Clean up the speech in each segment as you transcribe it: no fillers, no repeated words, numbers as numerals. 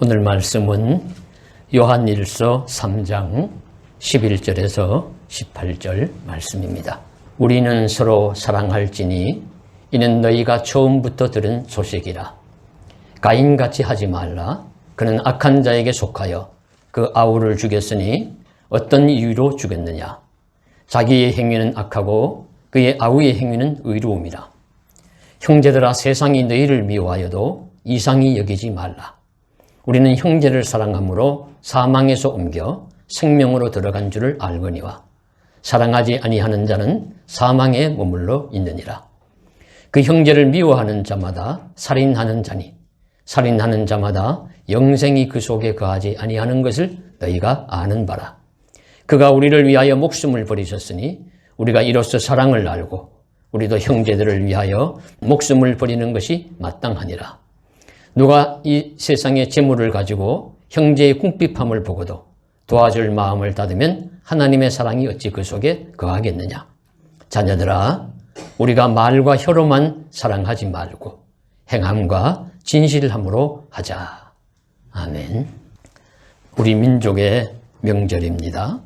오늘 말씀은 요한일서 3장 11절에서 18절 말씀입니다. 우리는 서로 사랑할지니 이는 너희가 처음부터 들은 소식이라. 가인같이 하지 말라. 그는 악한 자에게 속하여 그 아우를 죽였으니 어떤 이유로 죽였느냐. 자기의 행위는 악하고 그의 아우의 행위는 의로움이라. 형제들아, 세상이 너희를 미워하여도 이상히 여기지 말라. 우리는 형제를 사랑함으로 사망에서 옮겨 생명으로 들어간 줄을 알거니와 사랑하지 아니하는 자는 사망에 머물러 있느니라. 그 형제를 미워하는 자마다 살인하는 자니 살인하는 자마다 영생이 그 속에 거하지 아니하는 것을 너희가 아는 바라. 그가 우리를 위하여 목숨을 버리셨으니 우리가 이로써 사랑을 알고 우리도 형제들을 위하여 목숨을 버리는 것이 마땅하니라. 누가 이 세상의 재물을 가지고 형제의 궁핍함을 보고도 도와줄 마음을 닫으면 하나님의 사랑이 어찌 그 속에 거하겠느냐. 자녀들아, 우리가 말과 혀로만 사랑하지 말고 행함과 진실함으로 하자. 아멘. 우리 민족의 명절입니다.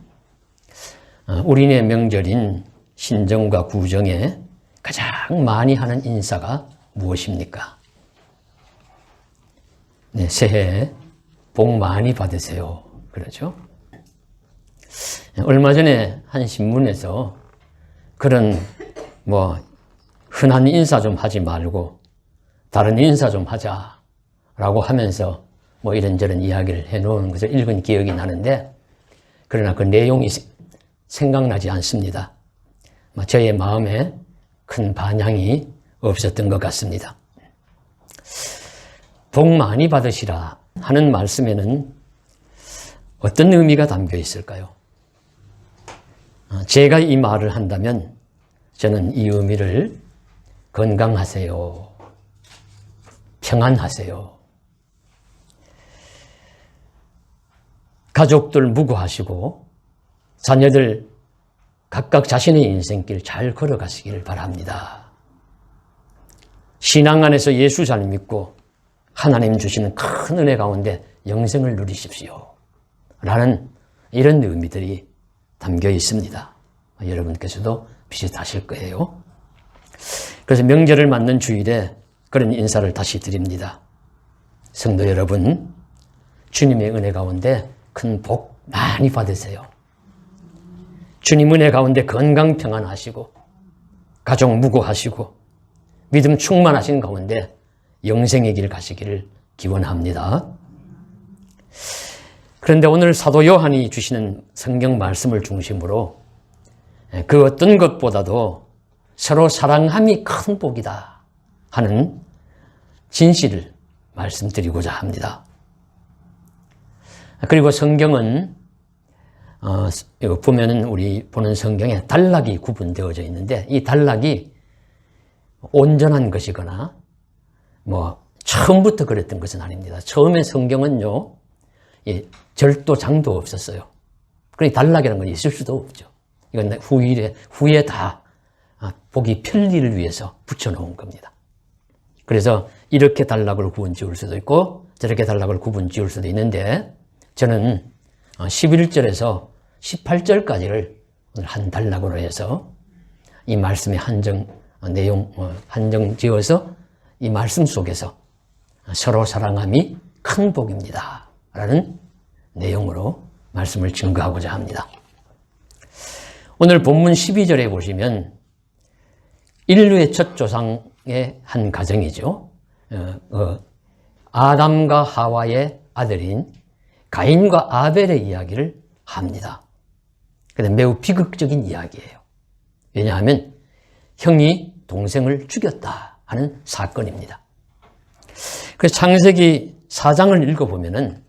우리네 명절인 신정과 구정에 가장 많이 하는 인사가 무엇입니까? 네, 새해 복 많이 받으세요. 그러죠? 얼마 전에 한 신문에서 그런 흔한 인사 좀 하지 말고 다른 인사 좀 하자라고 하면서 이런저런 이야기를 해놓은 것을 읽은 기억이 나는데, 그러나 그 내용이 생각나지 않습니다. 저의 마음에 큰 반향이 없었던 것 같습니다. 복 많이 받으시라 하는 말씀에는 어떤 의미가 담겨 있을까요? 제가 이 말을 한다면 저는 이 의미를 건강하세요, 평안하세요, 가족들 무고하시고 자녀들 각각 자신의 인생길 잘 걸어가시기를 바랍니다. 신앙 안에서 예수 잘 믿고 하나님 주시는 큰 은혜 가운데 영생을 누리십시오 라는 이런 의미들이 담겨 있습니다. 여러분께서도 비슷하실 거예요. 그래서 명절을 맞는 주일에 그런 인사를 다시 드립니다. 성도 여러분, 주님의 은혜 가운데 큰 복 많이 받으세요. 주님 은혜 가운데 건강 평안하시고 가족 무고하시고 믿음 충만하신 가운데 영생의 길 가시기를 기원합니다. 그런데 오늘 사도 요한이 주시는 성경 말씀을 중심으로 그 어떤 것보다도 서로 사랑함이 큰 복이다 하는 진실을 말씀드리고자 합니다. 그리고 성경은 보면은 우리 보는 성경에 단락이 구분되어져 있는데, 이 단락이 온전한 것이거나 처음부터 그랬던 것은 아닙니다. 처음에 성경은요, 절도 장도 없었어요. 그러니 단락이라는 건 있을 수도 없죠. 이건 후에 다 보기 편리를 위해서 붙여놓은 겁니다. 그래서 이렇게 단락을 구분 지을 수도 있고 저렇게 단락을 구분 지을 수도 있는데, 저는 11절에서 18절까지를 한 단락으로 해서 이 말씀의 내용 한정 지어서 이 말씀 속에서 서로 사랑함이 큰 복입니다 라는 내용으로 말씀을 증거하고자 합니다. 오늘 본문 12절에 보시면 인류의 첫 조상의 한 가정이죠. 아담과 하와의 아들인 가인과 아벨의 이야기를 합니다. 그런데 매우 비극적인 이야기예요. 왜냐하면 형이 동생을 죽였다 하는 사건입니다. 그래서 창세기 4장을 읽어보면은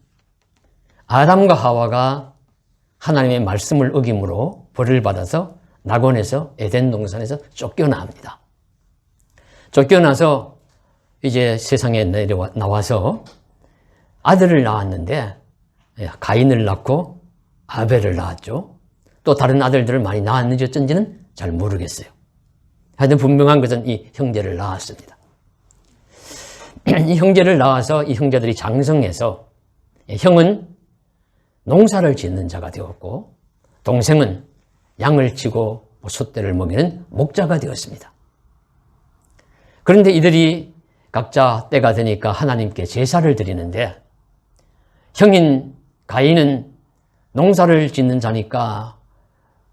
아담과 하와가 하나님의 말씀을 어김으로 벌을 받아서 낙원에서 에덴 동산에서 쫓겨납니다. 쫓겨나서 이제 세상에 나와서 아들을 낳았는데 가인을 낳고 아벨을 낳았죠. 또 다른 아들들을 많이 낳았는지 어쩐지는 잘 모르겠어요. 하여튼 분명한 것은 이 형제를 낳았습니다. 이 형제를 낳아서 이 형제들이 장성해서 형은 농사를 짓는 자가 되었고 동생은 양을 치고 숫대를 먹이는 목자가 되었습니다. 그런데 이들이 각자 때가 되니까 하나님께 제사를 드리는데 형인 가인은 농사를 짓는 자니까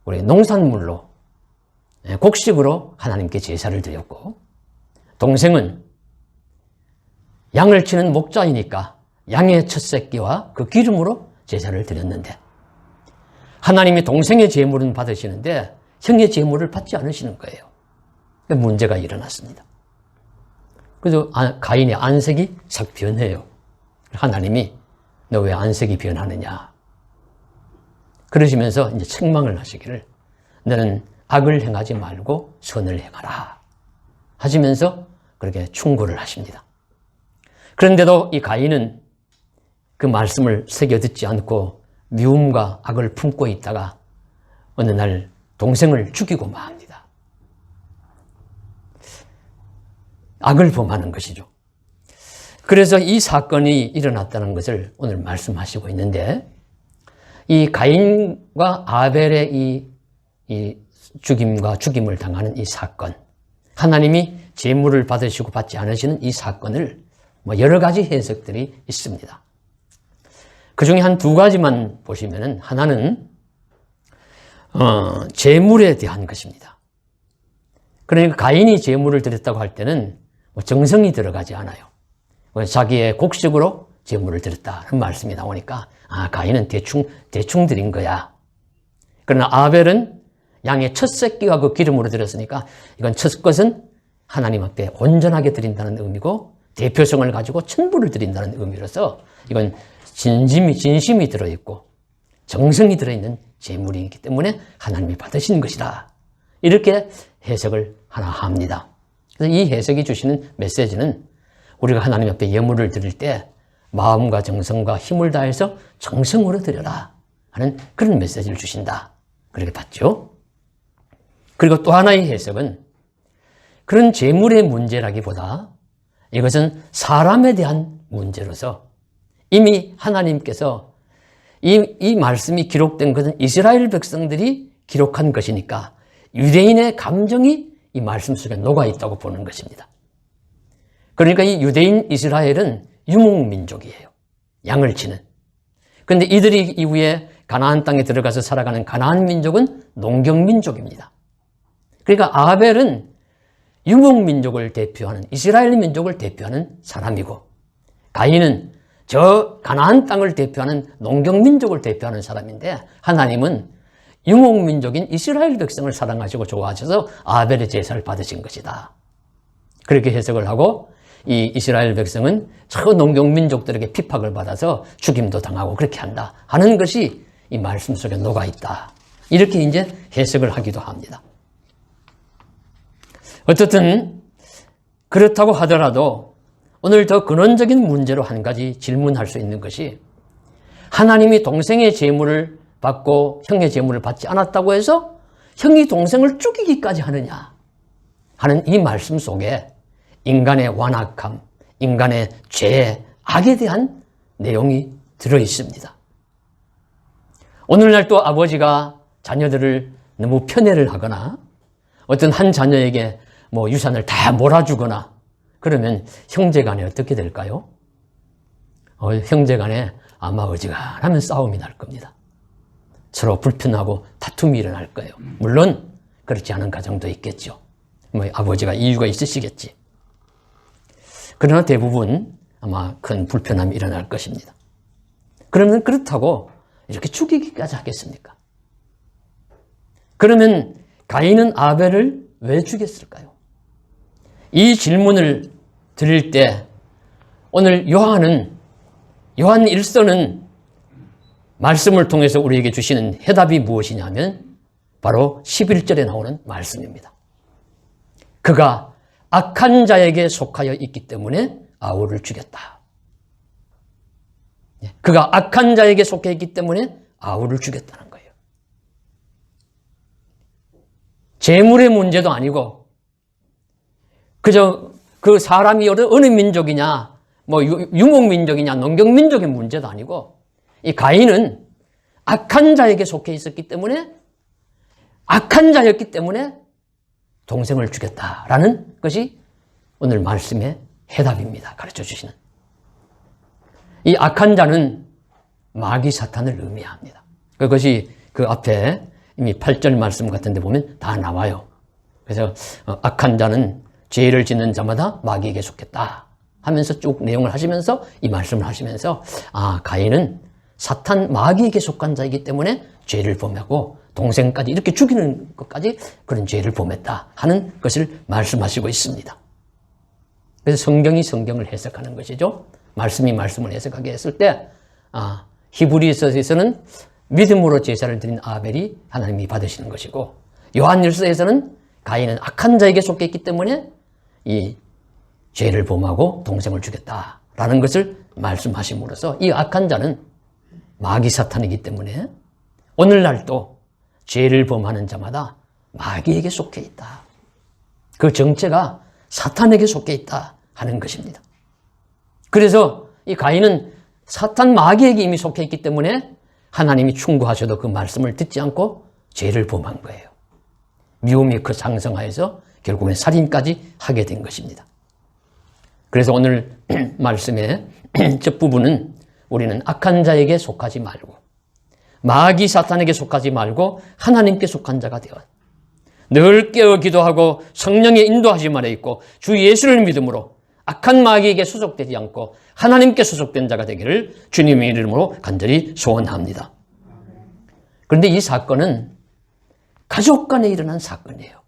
우리 농산물로 곡식으로 하나님께 제사를 드렸고 동생은 양을 치는 목자이니까 양의 첫 새끼와 그 기름으로 제사를 드렸는데 하나님이 동생의 제물은 받으시는데 형의 제물을 받지 않으시는 거예요. 문제가 일어났습니다. 그래서 가인의 안색이 싹 변해요. 하나님이 너 왜 안색이 변하느냐. 그러시면서 이제 책망을 하시기를 너는 악을 행하지 말고 선을 행하라 하시면서 그렇게 충고를 하십니다. 그런데도 이 가인은 그 말씀을 새겨 듣지 않고 미움과 악을 품고 있다가 어느 날 동생을 죽이고 맙니다. 악을 범하는 것이죠. 그래서 이 사건이 일어났다는 것을 오늘 말씀하시고 있는데 이 가인과 아벨의 이 죽임과 죽임을 당하는 이 사건, 하나님이 제물을 받으시고 받지 않으시는 이 사건을 여러 가지 해석들이 있습니다. 그 중에 한 두 가지만 보시면은 하나는 제물에 대한 것입니다. 그러니까 가인이 제물을 드렸다고 할 때는 정성이 들어가지 않아요. 자기의 곡식으로 제물을 드렸다는 말씀이 나오니까 가인은 대충 드린 거야. 그러나 아벨은 양의 첫 새끼와 그 기름으로 드렸으니까 이건 첫 것은 하나님 앞에 온전하게 드린다는 의미고 대표성을 가지고 천부를 드린다는 의미로서 이건 진심이 들어있고 정성이 들어있는 제물이기 때문에 하나님이 받으신 것이다. 이렇게 해석을 하나 합니다. 그래서 이 해석이 주시는 메시지는 우리가 하나님 앞에 예물을 드릴 때 마음과 정성과 힘을 다해서 정성으로 드려라 하는 그런 메시지를 주신다. 그렇게 봤죠. 그리고 또 하나의 해석은 그런 제물의 문제라기보다 이것은 사람에 대한 문제로서 이미 하나님께서 이 말씀이 기록된 것은 이스라엘 백성들이 기록한 것이니까 유대인의 감정이 이 말씀 속에 녹아 있다고 보는 것입니다. 그러니까 이 유대인 이스라엘은 유목민족이에요. 양을 치는. 그런데 이들이 이후에 가나안 땅에 들어가서 살아가는 가나안 민족은 농경민족입니다. 그러니까 아벨은 유목민족을 대표하는 이스라엘 민족을 대표하는 사람이고 가인은 저 가나안 땅을 대표하는 농경민족을 대표하는 사람인데 하나님은 유목민족인 이스라엘 백성을 사랑하시고 좋아하셔서 아벨의 제사를 받으신 것이다. 그렇게 해석을 하고 이 이스라엘 백성은 저 농경민족들에게 핍박을 받아서 죽임도 당하고 그렇게 한다 하는 것이 이 말씀 속에 녹아있다. 이렇게 이제 해석을 하기도 합니다. 어쨌든 그렇다고 하더라도 오늘 더 근원적인 문제로 한 가지 질문할 수 있는 것이 하나님이 동생의 제물을 받고 형의 제물을 받지 않았다고 해서 형이 동생을 죽이기까지 하느냐 하는 이 말씀 속에 인간의 완악함, 인간의 죄, 악에 대한 내용이 들어있습니다. 오늘날 또 아버지가 자녀들을 너무 편애를 하거나 어떤 한 자녀에게 유산을 다 몰아주거나 그러면 형제간에 어떻게 될까요? 형제간에 아마 어지간하면 싸움이 날 겁니다. 서로 불편하고 다툼이 일어날 거예요. 물론 그렇지 않은 가정도 있겠죠. 아버지가 이유가 있으시겠지. 그러나 대부분 아마 큰 불편함이 일어날 것입니다. 그러면 그렇다고 이렇게 죽이기까지 하겠습니까? 그러면 가인은 아벨을 왜 죽였을까요? 이 질문을 드릴 때 오늘 요한 1서는 말씀을 통해서 우리에게 주시는 해답이 무엇이냐면 바로 11절에 나오는 말씀입니다. 그가 악한 자에게 속하여 있기 때문에 아우를 죽였다. 그가 악한 자에게 속해 있기 때문에 아우를 죽였다는 거예요. 재물의 문제도 아니고 그저 그 사람이 어느 민족이냐 뭐 유목민족이냐 농경민족의 문제도 아니고 이 가인은 악한 자에게 속해 있었기 때문에 악한 자였기 때문에 동생을 죽였다라는 것이 오늘 말씀의 해답입니다. 가르쳐 주시는. 이 악한 자는 마귀 사탄을 의미합니다. 그것이 그 앞에 이미 8절 말씀 같은 데 보면 다 나와요. 그래서 악한 자는 죄를 짓는 자마다 마귀에게 속했다 하면서 쭉 내용을 하시면서 이 말씀을 하시면서 가인은 사탄 마귀에게 속한 자이기 때문에 죄를 범하고 동생까지 이렇게 죽이는 것까지 그런 죄를 범했다 하는 것을 말씀하시고 있습니다. 그래서 성경이 성경을 해석하는 것이죠. 말씀이 말씀을 해석하게 했을 때 히브리서에서는 믿음으로 제사를 드린 아벨이 하나님이 받으시는 것이고 요한일서에서는 가인은 악한 자에게 속해 있기 때문에 이 죄를 범하고 동생을 죽였다라는 것을 말씀하심으로써 이 악한 자는 마귀 사탄이기 때문에 오늘날도 죄를 범하는 자마다 마귀에게 속해 있다. 그 정체가 사탄에게 속해 있다 하는 것입니다. 그래서 이 가인은 사탄 마귀에게 이미 속해 있기 때문에 하나님이 충고하셔도 그 말씀을 듣지 않고 죄를 범한 거예요. 미움이 그 상승하여서 결국엔 살인까지 하게 된 것입니다. 그래서 오늘 말씀의 첫 부분은 우리는 악한 자에게 속하지 말고 마귀 사탄에게 속하지 말고 하나님께 속한 자가 되어 늘 깨어 기도하고 성령의 인도하심 아래 있고 주 예수를 믿음으로 악한 마귀에게 소속되지 않고 하나님께 소속된 자가 되기를 주님의 이름으로 간절히 소원합니다. 그런데 이 사건은 가족 간에 일어난 사건이에요.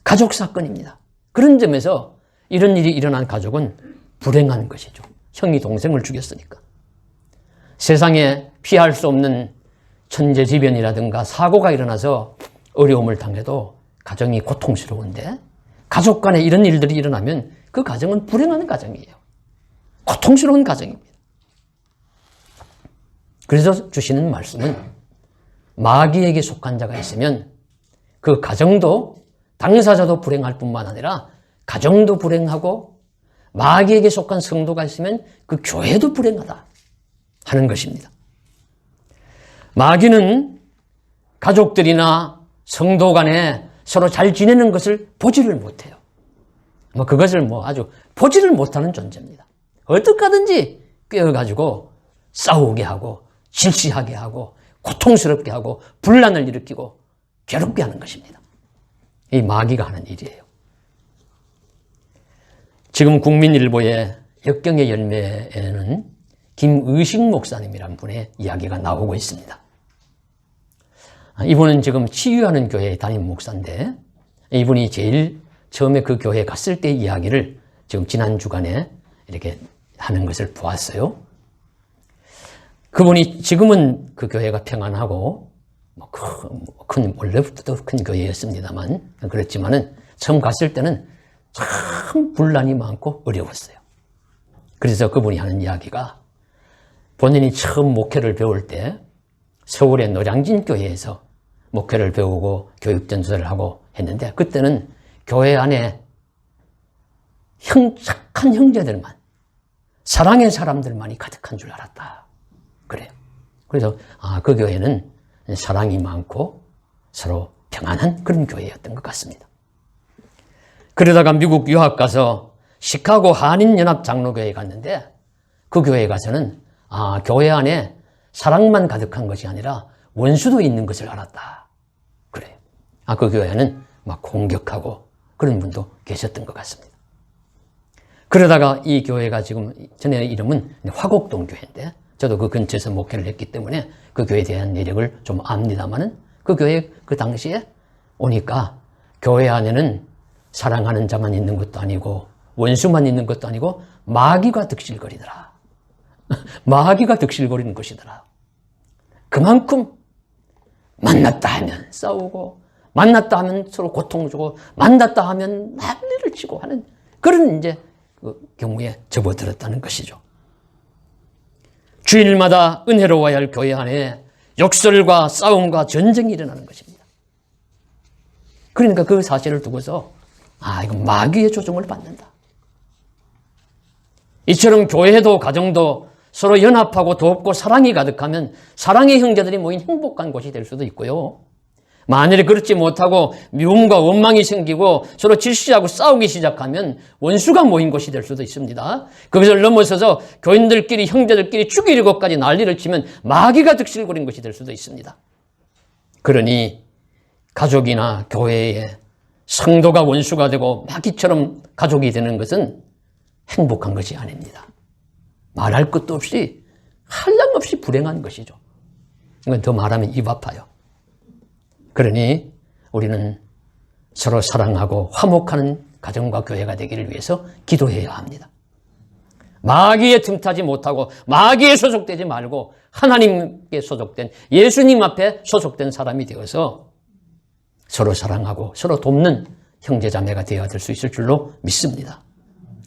가족 사건입니다. 그런 점에서 이런 일이 일어난 가족은 불행한 것이죠. 형이 동생을 죽였으니까. 세상에 피할 수 없는 천재지변이라든가 사고가 일어나서 어려움을 당해도 가정이 고통스러운데 가족 간에 이런 일들이 일어나면 그 가정은 불행한 가정이에요. 고통스러운 가정입니다. 그래서 주시는 말씀은 마귀에게 속한 자가 있으면 그 가정도 당사자도 불행할 뿐만 아니라 가정도 불행하고 마귀에게 속한 성도가 있으면 그 교회도 불행하다 하는 것입니다. 마귀는 가족들이나 성도 간에 서로 잘 지내는 것을 보지를 못해요. 그것을 아주 보지를 못하는 존재입니다. 어떻게 하든지 꿰어가지고 싸우게 하고 질시하게 하고 고통스럽게 하고 분란을 일으키고 괴롭게 하는 것입니다. 이 마귀가 하는 일이에요. 지금 국민일보의 역경의 열매에는 김의식 목사님이라는 분의 이야기가 나오고 있습니다. 이분은 지금 치유하는 교회에 담임 목사인데 이분이 제일 처음에 그 교회에 갔을 때 이야기를 지금 지난 주간에 이렇게 하는 것을 보았어요. 그분이 지금은 그 교회가 평안하고 원래부터 큰 교회였습니다만 그렇지만은 처음 갔을 때는 참 분란이 많고 어려웠어요. 그래서 그분이 하는 이야기가 본인이 처음 목회를 배울 때 서울의 노량진 교회에서 목회를 배우고 교육 전수를 하고 했는데 그때는 교회 안에 착한 형제들만 사랑의 사람들만이 가득한 줄 알았다. 그래요. 그래서 그 교회는 사랑이 많고 서로 평안한 그런 교회였던 것 같습니다. 그러다가 미국 유학 가서 시카고 한인연합장로교회에 갔는데 그 교회에 가서는 교회 안에 사랑만 가득한 것이 아니라 원수도 있는 것을 알았다. 그래요. 그 교회는 막 공격하고 그런 분도 계셨던 것 같습니다. 그러다가 이 교회가 지금 전에 이름은 화곡동 교회인데 저도 그 근처에서 목회를 했기 때문에 그 교회에 대한 내력을 좀 압니다만은 그 교회 그 당시에 오니까 교회 안에는 사랑하는 자만 있는 것도 아니고 원수만 있는 것도 아니고 마귀가 득실거리더라. 마귀가 득실거리는 것이더라. 그만큼 만났다 하면 싸우고 만났다 하면 서로 고통 주고 만났다 하면 난리를 치고 하는 그런 이제 그 경우에 접어들었다는 것이죠. 주일마다 은혜로워야 할 교회 안에 욕설과 싸움과 전쟁이 일어나는 것입니다. 그러니까 그 사실을 두고서 이건 마귀의 조종을 받는다. 이처럼 교회도 가정도 서로 연합하고 돕고 사랑이 가득하면 사랑의 형제들이 모인 행복한 곳이 될 수도 있고요. 만일에 그렇지 못하고 미움과 원망이 생기고 서로 질시하고 싸우기 시작하면 원수가 모인 곳이 될 수도 있습니다. 그것을 넘어서서 교인들끼리 형제들끼리 죽이려고까지 난리를 치면 마귀가 득실거린 것이 될 수도 있습니다. 그러니 가족이나 교회에 성도가 원수가 되고 마귀처럼 가족이 되는 것은 행복한 것이 아닙니다. 말할 것도 없이 한량없이 불행한 것이죠. 이건 더 말하면 입 아파요. 그러니 우리는 서로 사랑하고 화목하는 가정과 교회가 되기를 위해서 기도해야 합니다. 마귀에 틈타지 못하고 마귀에 소속되지 말고 하나님께 소속된 예수님 앞에 소속된 사람이 되어서 서로 사랑하고 서로 돕는 형제자매가 되어야 될 수 있을 줄로 믿습니다.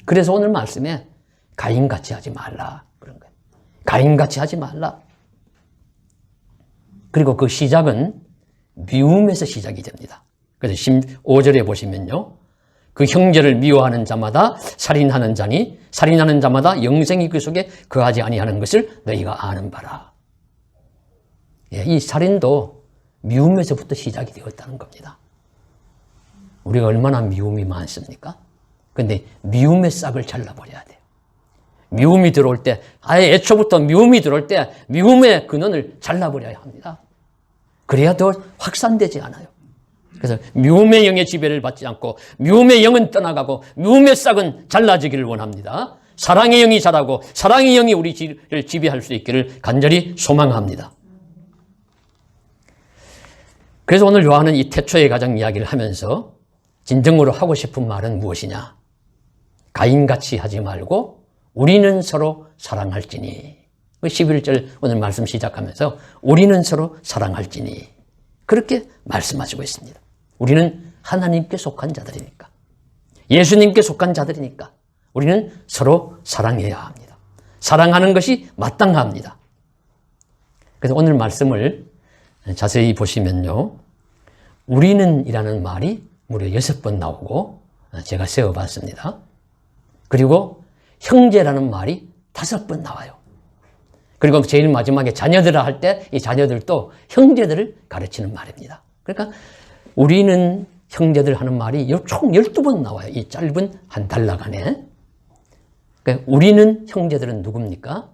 그래서 오늘 말씀에 가인같이 하지 말라 그런 거예요. 가인같이 하지 말라. 그리고 그 시작은 미움에서 시작이 됩니다. 그래서 5절에 보시면요. 그 형제를 미워하는 자마다 살인하는 자니 살인하는 자마다 영생이 그 속에 거하지 아니하는 것을 너희가 아는 바라. 이 살인도 미움에서부터 시작이 되었다는 겁니다. 우리가 얼마나 미움이 많습니까? 그런데 미움의 싹을 잘라버려야 돼요. 미움이 들어올 때, 아예 애초부터 미움이 들어올 때 미움의 근원을 잘라버려야 합니다. 그래야 더 확산되지 않아요. 그래서 미움의 영의 지배를 받지 않고 미움의 영은 떠나가고 미움의 싹은 잘라지기를 원합니다. 사랑의 영이 자라고 사랑의 영이 우리를 지배할 수 있기를 간절히 소망합니다. 그래서 오늘 요한은 이 태초의 가정 이야기를 하면서 진정으로 하고 싶은 말은 무엇이냐? 가인같이 하지 말고 우리는 서로 사랑할지니. 11절 오늘 말씀 시작하면서 우리는 서로 사랑할지니 그렇게 말씀하시고 있습니다. 우리는 하나님께 속한 자들이니까 예수님께 속한 자들이니까 우리는 서로 사랑해야 합니다. 사랑하는 것이 마땅합니다. 그래서 오늘 말씀을 자세히 보시면요. 우리는 이라는 말이 무려 6번 나오고 제가 세어봤습니다. 그리고 형제라는 말이 5번 나와요. 그리고 제일 마지막에 자녀들아 할 때 이 자녀들도 형제들을 가르치는 말입니다. 그러니까 우리는 형제들 하는 말이 총 12번 나와요. 이 짧은 한 단락 안에. 그러니까 우리는 형제들은 누굽니까?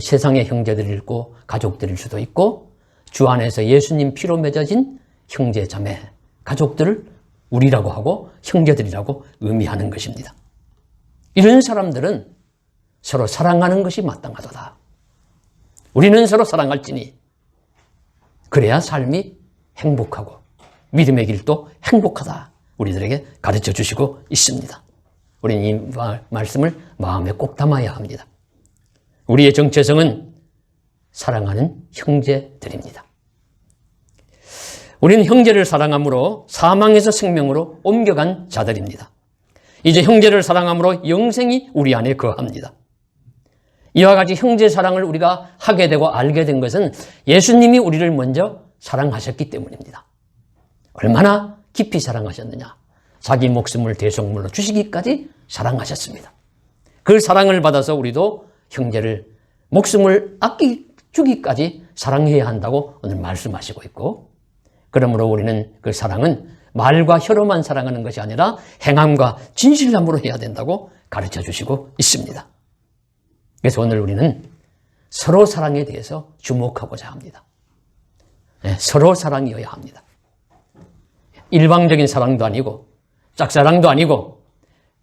세상의 형제들일 있고 가족들일 수도 있고 주 안에서 예수님 피로 맺어진 형제 자매 가족들을 우리라고 하고 형제들이라고 의미하는 것입니다. 이런 사람들은 서로 사랑하는 것이 마땅하도다. 우리는 서로 사랑할지니 그래야 삶이 행복하고 믿음의 길도 행복하다. 우리들에게 가르쳐 주시고 있습니다. 우리는 이 말씀을 마음에 꼭 담아야 합니다. 우리의 정체성은 사랑하는 형제들입니다. 우리는 형제를 사랑함으로 사망에서 생명으로 옮겨간 자들입니다. 이제 형제를 사랑함으로 영생이 우리 안에 거합니다. 이와 같이 형제 사랑을 우리가 하게 되고 알게 된 것은 예수님이 우리를 먼저 사랑하셨기 때문입니다. 얼마나 깊이 사랑하셨느냐. 자기 목숨을 대속물로 주시기까지 사랑하셨습니다. 그 사랑을 받아서 우리도 형제를 목숨을 주기까지 사랑해야 한다고 오늘 말씀하시고 있고 그러므로 우리는 그 사랑은 말과 혀로만 사랑하는 것이 아니라 행함과 진실함으로 해야 된다고 가르쳐 주시고 있습니다. 그래서 오늘 우리는 서로 사랑에 대해서 주목하고자 합니다. 서로 사랑이어야 합니다. 일방적인 사랑도 아니고 짝사랑도 아니고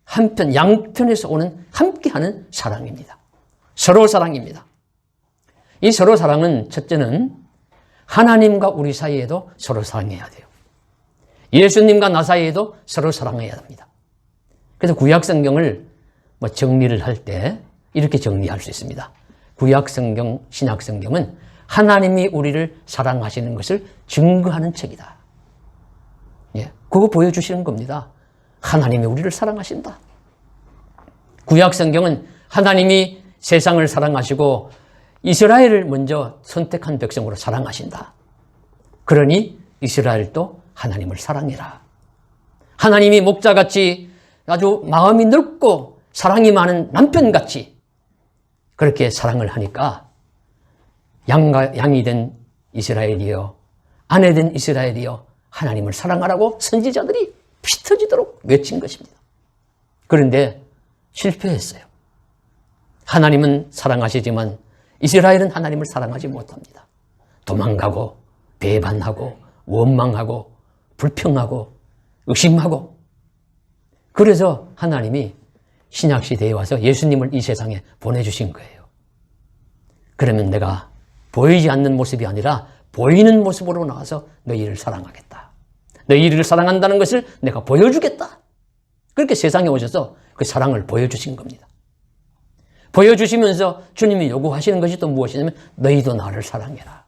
한편 양편에서 오는 함께하는 사랑입니다. 서로 사랑입니다. 이 서로 사랑은 첫째는 하나님과 우리 사이에도 서로 사랑해야 돼요. 예수님과 나 사이에도 서로 사랑해야 합니다. 그래서 구약성경을 정리를 할 때 이렇게 정리할 수 있습니다. 구약성경, 신약성경은 하나님이 우리를 사랑하시는 것을 증거하는 책이다. 그거 보여주시는 겁니다. 하나님이 우리를 사랑하신다. 구약성경은 하나님이 세상을 사랑하시고 이스라엘을 먼저 선택한 백성으로 사랑하신다. 그러니 이스라엘도 하나님을 사랑해라. 하나님이 목자같이 아주 마음이 넓고 사랑이 많은 남편같이 그렇게 사랑을 하니까 양이 된 이스라엘이여, 아내 된 이스라엘이여, 하나님을 사랑하라고 선지자들이 피 터지도록 외친 것입니다. 그런데 실패했어요. 하나님은 사랑하시지만 이스라엘은 하나님을 사랑하지 못합니다. 도망가고 배반하고 원망하고 불평하고 의심하고, 그래서 하나님이 신약시대에 와서 예수님을 이 세상에 보내주신 거예요. 그러면 내가 보이지 않는 모습이 아니라 보이는 모습으로 나와서 너희를 사랑하겠다. 너희를 사랑한다는 것을 내가 보여주겠다. 그렇게 세상에 오셔서 그 사랑을 보여주신 겁니다. 보여주시면서 주님이 요구하시는 것이 또 무엇이냐면 너희도 나를 사랑해라.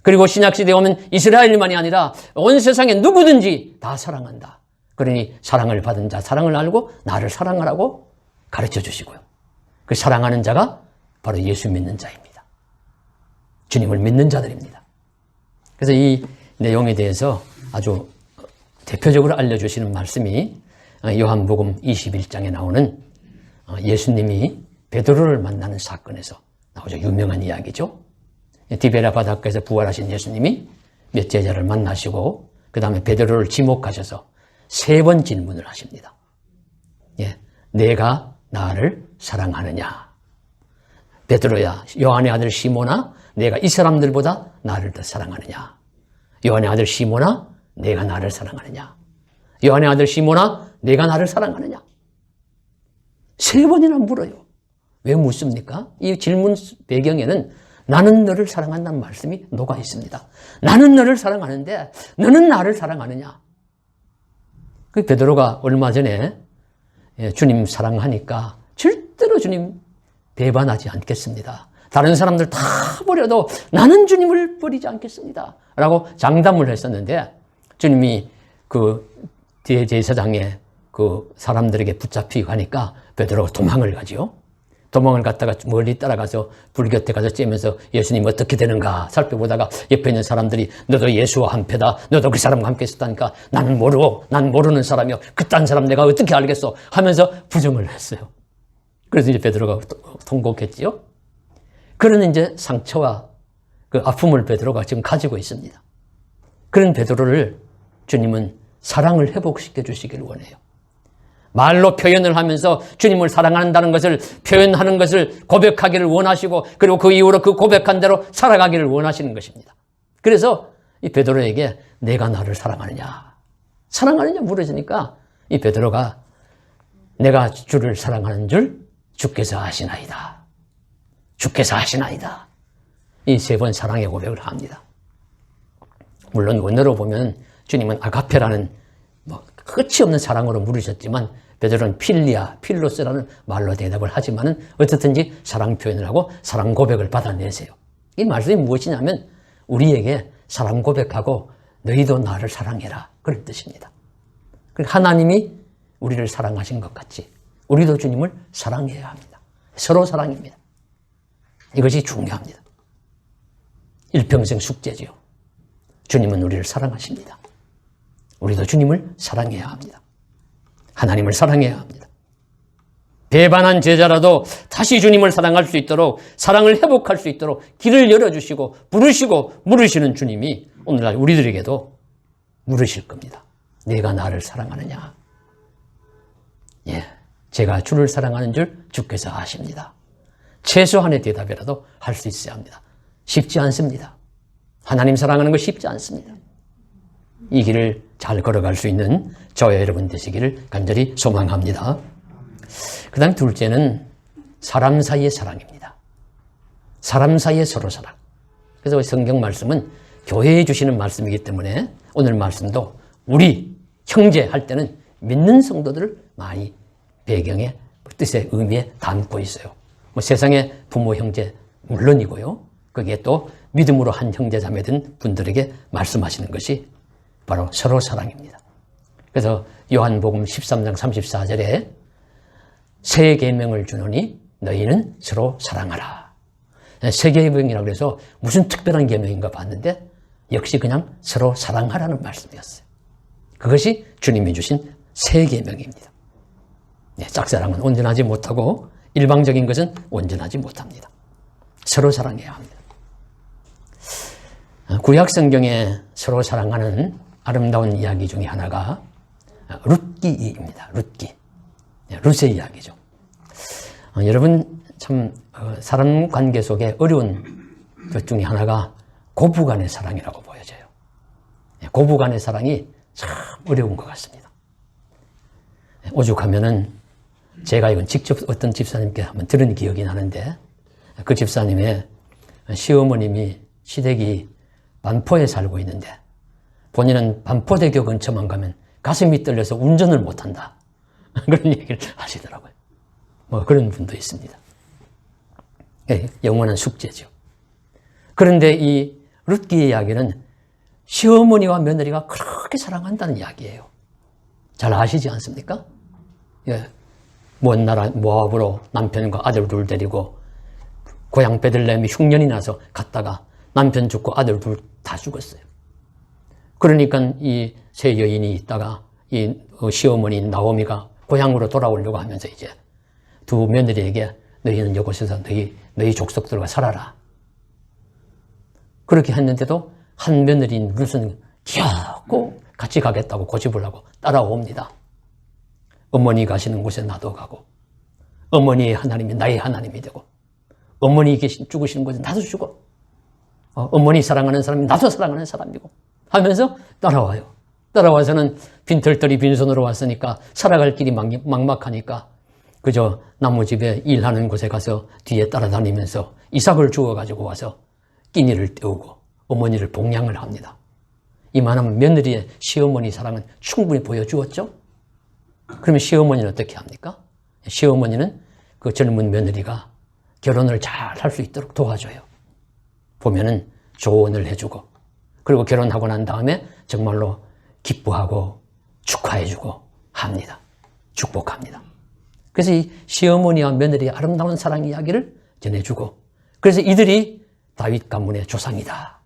그리고 신약시대에 오면 이스라엘만이 아니라 온 세상에 누구든지 다 사랑한다. 그러니 사랑을 받은 자, 사랑을 알고 나를 사랑하라고 가르쳐 주시고요. 그 사랑하는 자가 바로 예수 믿는 자입니다. 주님을 믿는 자들입니다. 그래서 이 내용에 대해서 아주 대표적으로 알려주시는 말씀이 요한복음 21장에 나오는 예수님이 베드로를 만나는 사건에서 나오죠. 유명한 이야기죠. 디베랴 바닷가에서 부활하신 예수님이 몇 제자를 만나시고 그 다음에 베드로를 지목하셔서 3번 질문을 하십니다. 내가 나를 사랑하느냐? 베드로야, 요한의 아들 시몬아, 내가 이 사람들보다 나를 더 사랑하느냐? 요한의 아들 시몬아, 내가 나를 사랑하느냐? 요한의 아들 시몬아, 내가 나를 사랑하느냐? 3번이나 물어요. 왜 묻습니까? 이 질문 배경에는 나는 너를 사랑한다는 말씀이 녹아 있습니다. 나는 너를 사랑하는데 너는 나를 사랑하느냐? 그 베드로가 얼마 전에 주님 사랑하니까 절대로 주님 배반하지 않겠습니다. 다른 사람들 다 버려도 나는 주님을 버리지 않겠습니다. 라고 장담을 했었는데 주님이 그 대제사장의 그 사람들에게 붙잡히고 가니까 베드로가 도망을 가지요. 도망을 갔다가 멀리 따라가서 불 곁에 가서 째면서 예수님 어떻게 되는가 살펴보다가 옆에 있는 사람들이 너도 예수와 한패다. 너도 그 사람과 함께 있었다니까 나는 모르고 난 모르는 사람이요. 그딴 사람 내가 어떻게 알겠어 하면서 부정을 했어요. 그래서 이제 베드로가 통곡했지요. 그런 이제 상처와 그 아픔을 베드로가 지금 가지고 있습니다. 그런 베드로를 주님은 사랑을 회복시켜 주시기를 원해요. 말로 표현을 하면서 주님을 사랑한다는 것을 표현하는 것을 고백하기를 원하시고 그리고 그 이후로 그 고백한 대로 살아가기를 원하시는 것입니다. 그래서 이 베드로에게 내가 나를 사랑하느냐 물어지니까 이 베드로가 내가 주를 사랑하는 줄 주께서 아시나이다. 주께서 아시나이다. 이 3번 사랑의 고백을 합니다. 물론 원어로 보면 주님은 아가페라는 끝이 없는 사랑으로 물으셨지만 베드로는 필리아, 필로스라는 말로 대답을 하지만은 어떻든지 사랑 표현을 하고 사랑 고백을 받아내세요. 이 말씀이 무엇이냐면 우리에게 사랑 고백하고 너희도 나를 사랑해라 그런 뜻입니다. 하나님이 우리를 사랑하신 것 같이 우리도 주님을 사랑해야 합니다. 서로 사랑입니다. 이것이 중요합니다. 일평생 숙제지요. 주님은 우리를 사랑하십니다. 우리도 주님을 사랑해야 합니다. 하나님을 사랑해야 합니다. 배반한 제자라도 다시 주님을 사랑할 수 있도록 사랑을 회복할 수 있도록 길을 열어주시고 부르시고 물으시는 주님이 오늘날 우리들에게도 물으실 겁니다. 내가 나를 사랑하느냐? 제가 주를 사랑하는 줄 주께서 아십니다. 최소한의 대답이라도 할 수 있어야 합니다. 쉽지 않습니다. 하나님 사랑하는 거 쉽지 않습니다. 이 길을 잘 걸어갈 수 있는 저와 여러분 되시기를 간절히 소망합니다. 그 다음 둘째는 사람 사이의 사랑입니다. 사람 사이의 서로 사랑. 그래서 성경 말씀은 교회에 주시는 말씀이기 때문에 오늘 말씀도 우리 형제 할 때는 믿는 성도들을 많이 배경에 뜻의 의미에 담고 있어요. 세상의 부모 형제 물론이고요. 거기에 또 믿음으로 한 형제 자매된 분들에게 말씀하시는 것이 바로 서로 사랑입니다. 그래서 요한복음 13장 34절에 새 계명을 주노니 너희는 서로 사랑하라. 새 계명이라고 해서 무슨 특별한 계명인가 봤는데 역시 그냥 서로 사랑하라는 말씀이었어요. 그것이 주님이 주신 새 계명입니다. 짝사랑은 온전하지 못하고 일방적인 것은 온전하지 못합니다. 서로 사랑해야 합니다. 구약 성경에 서로 사랑하는 아름다운 이야기 중에 하나가 룻기입니다. 룻기. 룻의 이야기죠. 여러분 참 사람 관계 속에 어려운 것 중에 하나가 고부간의 사랑이라고 보여져요. 고부간의 사랑이 참 어려운 것 같습니다. 오죽하면은 제가 이건 직접 어떤 집사님께 한번 들은 기억이 나는데 그 집사님의 시어머님이 시댁이 반포에 살고 있는데 본인은 반포대교 근처만 가면 가슴이 떨려서 운전을 못한다. 그런 얘기를 하시더라고요. 뭐 그런 분도 있습니다. 영원한 숙제죠. 그런데 이 룻기의 이야기는 시어머니와 며느리가 그렇게 사랑한다는 이야기예요. 잘 아시지 않습니까? 먼 나라 모압으로 남편과 아들 둘 데리고 고향 베들레헴이 흉년이 나서 갔다가 남편 죽고 아들 둘 다 죽었어요. 그러니까 이 세 여인이 있다가 이 시어머니 나오미가 고향으로 돌아오려고 하면서 이제 두 며느리에게 너희는 이곳에서 너희 족속들과 살아라. 그렇게 했는데도 한 며느리인 룻은 귀엽고 같이 가겠다고 고집을 하고 따라옵니다. 어머니 가시는 곳에 나도 가고 어머니의 하나님이 나의 하나님이 되고 어머니 죽으시는 곳에 나도 죽어. 어머니 사랑하는 사람이 나도 사랑하는 사람이고 하면서 따라와요. 따라와서는 빈털터리 빈손으로 왔으니까 살아갈 길이 막막하니까 그저 나무집에 일하는 곳에 가서 뒤에 따라다니면서 이삭을 주워가지고 와서 끼니를 때우고 어머니를 봉양을 합니다. 이만하면 며느리의 시어머니 사랑은 충분히 보여주었죠. 그러면 시어머니는 어떻게 합니까? 시어머니는 그 젊은 며느리가 결혼을 잘 할 수 있도록 도와줘요. 보면은 조언을 해주고 그리고 결혼하고 난 다음에 정말로 기뻐하고 축하해주고 합니다. 축복합니다. 그래서 이 시어머니와 며느리의 아름다운 사랑 이야기를 전해주고 그래서 이들이 다윗 가문의 조상이다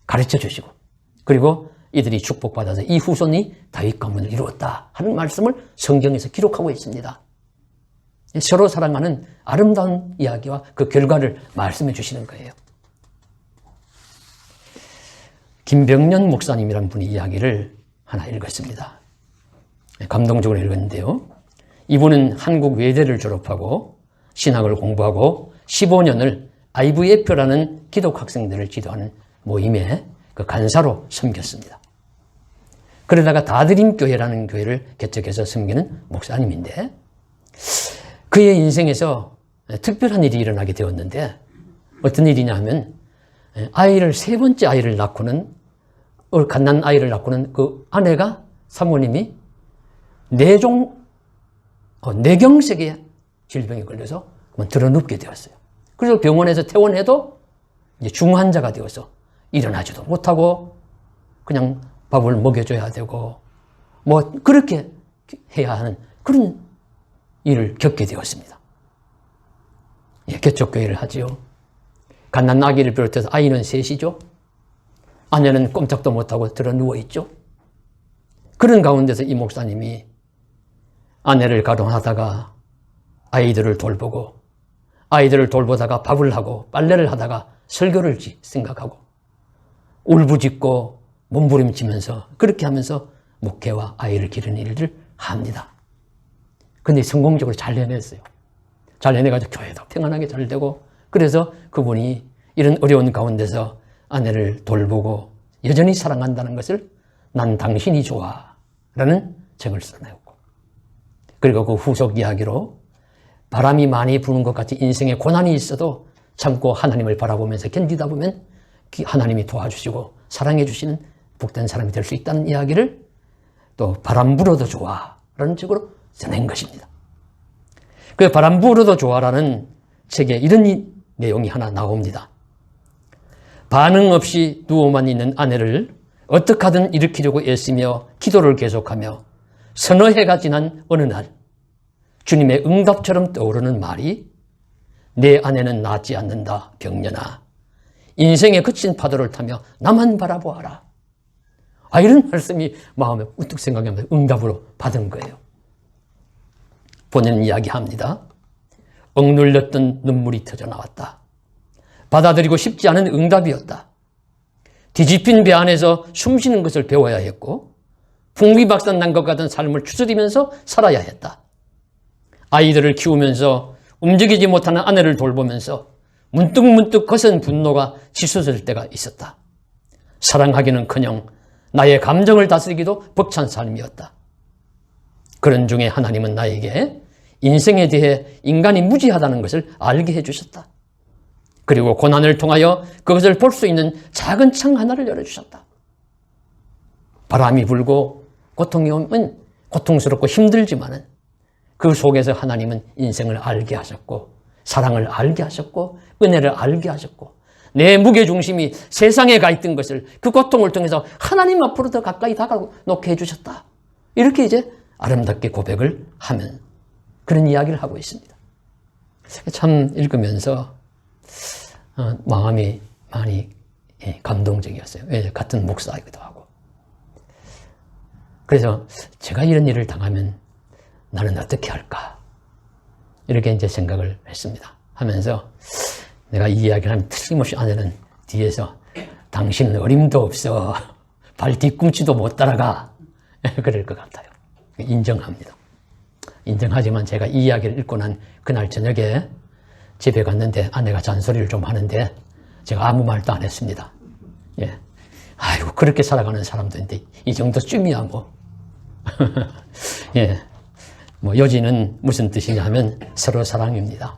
가르쳐 주시고 그리고 이들이 축복받아서 이 후손이 다윗 가문을 이루었다 하는 말씀을 성경에서 기록하고 있습니다. 서로 사랑하는 아름다운 이야기와 그 결과를 말씀해 주시는 거예요. 김병년 목사님이라는 분이 이야기를 하나 읽었습니다. 감동적으로 읽었는데요. 이분은 한국 외대를 졸업하고 신학을 공부하고 15년을 IVF라는 기독 학생들을 지도하는 모임에 그 간사로 섬겼습니다. 그러다가 다드림교회라는 교회를 개척해서 섬기는 목사님인데 그의 인생에서 특별한 일이 일어나게 되었는데 어떤 일이냐 하면 세 번째 아이를 낳고는 갓난 아이를 낳고는 그 아내가 사모님이 뇌경색의 질병에 걸려서 드러눕게 되었어요. 그래서 병원에서 퇴원해도 이제 중환자가 되어서 일어나지도 못하고 그냥 밥을 먹여줘야 되고 뭐 그렇게 해야 하는 그런 일을 겪게 되었습니다. 개척교회를 하지요. 갓난 아기를 비롯해서 아이는 셋이죠. 아내는 꼼짝도 못하고 들어 누워있죠. 그런 가운데서 이 목사님이 아내를 가동하다가 아이들을 돌보고 아이들을 돌보다가 밥을 하고 빨래를 하다가 설교를 생각하고 울부짖고 몸부림치면서 그렇게 하면서 목회와 아이를 기르는 일을 합니다. 근데 성공적으로 잘 해냈어요. 잘 해내가지고 교회도 평안하게 잘 되고 그래서 그분이 이런 어려운 가운데서 아내를 돌보고 여전히 사랑한다는 것을 난 당신이 좋아 라는 책을 써내었고 그리고 그 후속 이야기로 바람이 많이 부는 것 같이 인생에 고난이 있어도 참고 하나님을 바라보면서 견디다 보면 하나님이 도와주시고 사랑해 주시는 복된 사람이 될 수 있다는 이야기를 또 바람 불어도 좋아 라는 책으로 써낸 것입니다. 그 바람 불어도 좋아라는 책에 이런 내용이 하나 나옵니다. 반응 없이 누워만 있는 아내를 어떻게 하든 일으키려고 애쓰며 기도를 계속하며 서너 해가 지난 어느 날 주님의 응답처럼 떠오르는 말이 내 아내는 낫지 않는다 병년아 인생의 거친 파도를 타며 나만 바라보아라. 이런 말씀이 마음에 우뚝 생각하면서 응답으로 받은 거예요. 본인은 이야기합니다. 억눌렸던 눈물이 터져 나왔다. 받아들이고 싶지 않은 응답이었다. 뒤집힌 배 안에서 숨쉬는 것을 배워야 했고 풍비박산 난 것 같은 삶을 추스리면서 살아야 했다. 아이들을 키우면서 움직이지 못하는 아내를 돌보면서 문득문득 거센 분노가 치솟을 때가 있었다. 사랑하기는커녕 나의 감정을 다스리기도 벅찬 삶이었다. 그런 중에 하나님은 나에게 인생에 대해 인간이 무지하다는 것을 알게 해주셨다. 그리고 고난을 통하여 그것을 볼 수 있는 작은 창 하나를 열어주셨다. 바람이 불고 고통이 오면 고통스럽고 힘들지만은 그 속에서 하나님은 인생을 알게 하셨고 사랑을 알게 하셨고 은혜를 알게 하셨고 내 무게중심이 세상에 가 있던 것을 그 고통을 통해서 하나님 앞으로 더 가까이 다가놓게 해주셨다. 이렇게 이제 아름답게 고백을 하면 그런 이야기를 하고 있습니다. 참 읽으면서 마음이 많이 감동적이었어요. 같은 목사이기도 하고. 그래서 제가 이런 일을 당하면 나는 어떻게 할까? 이렇게 이제 생각을 했습니다. 하면서 내가 이 이야기를 하면 틀림없이 아내는 뒤에서 당신은 어림도 없어. 발 뒤꿈치도 못 따라가. 그럴 것 같아요. 인정합니다. 인정하지만 제가 이 이야기를 읽고 난 그날 저녁에 집에 갔는데 아내가 잔소리를 좀 하는데 제가 아무 말도 안 했습니다. 예. 아이고, 그렇게 살아가는 사람들인데 이 정도쯤이야 뭐. 예. 뭐 요지는 무슨 뜻이냐 하면 서로 사랑입니다.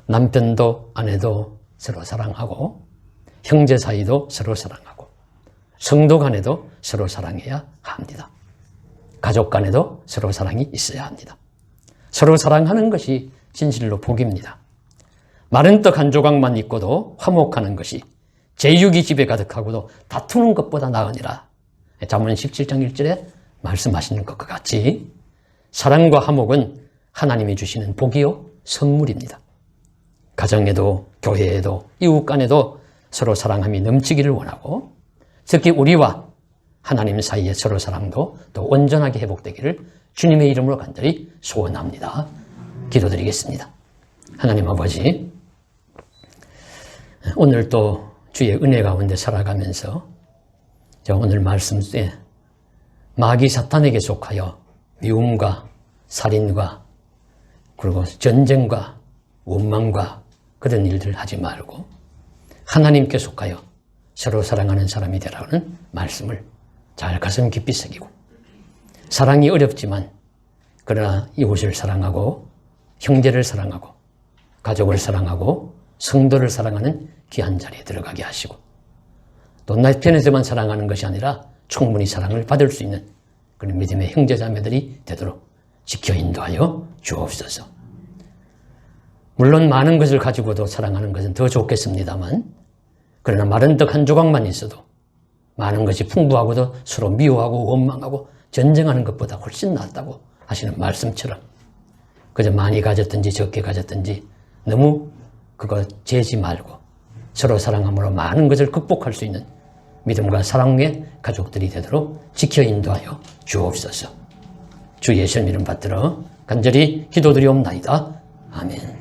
남편도 아내도 서로 사랑하고 형제 사이도 서로 사랑하고 성도 간에도 서로 사랑해야 합니다. 가족 간에도 서로 사랑이 있어야 합니다. 서로 사랑하는 것이 진실로 복입니다. 마른 떡 한 조각만 있고도 화목하는 것이 제육이 집에 가득하고도 다투는 것보다 나으니라. 잠언 17장 1절에 말씀하시는 것과 같이 사랑과 화목은 하나님이 주시는 복이요 선물입니다. 가정에도 교회에도 이웃 간에도 서로 사랑함이 넘치기를 원하고 특히 우리와 하나님 사이의 서로 사랑도 더 온전하게 회복되기를 주님의 이름으로 간절히 소원합니다. 기도드리겠습니다. 하나님 아버지, 오늘 또 주의 은혜 가운데 살아가면서 오늘 말씀 때 마귀 사탄에게 속하여 미움과 살인과 그리고 전쟁과 원망과 그런 일들을 하지 말고 하나님께 속하여 서로 사랑하는 사람이 되라는 말씀을 잘 가슴 깊이 새기고 사랑이 어렵지만 그러나 이웃을 사랑하고 형제를 사랑하고 가족을 사랑하고 성도를 사랑하는 귀한 자리에 들어가게 하시고 또 나 편에서만 사랑하는 것이 아니라 충분히 사랑을 받을 수 있는 그런 믿음의 형제자매들이 되도록 지켜 인도하여 주옵소서. 물론 많은 것을 가지고도 사랑하는 것은 더 좋겠습니다만 그러나 마른 떡 한 조각만 있어도 많은 것이 풍부하고도 서로 미워하고 원망하고 전쟁하는 것보다 훨씬 낫다고 하시는 말씀처럼 그저 많이 가졌든지 적게 가졌든지 너무 그거 재지 말고 서로 사랑함으로 많은 것을 극복할 수 있는 믿음과 사랑의 가족들이 되도록 지켜 인도하여 주옵소서. 주 예수님 이름 받들어 간절히 기도드리옵나이다. 아멘.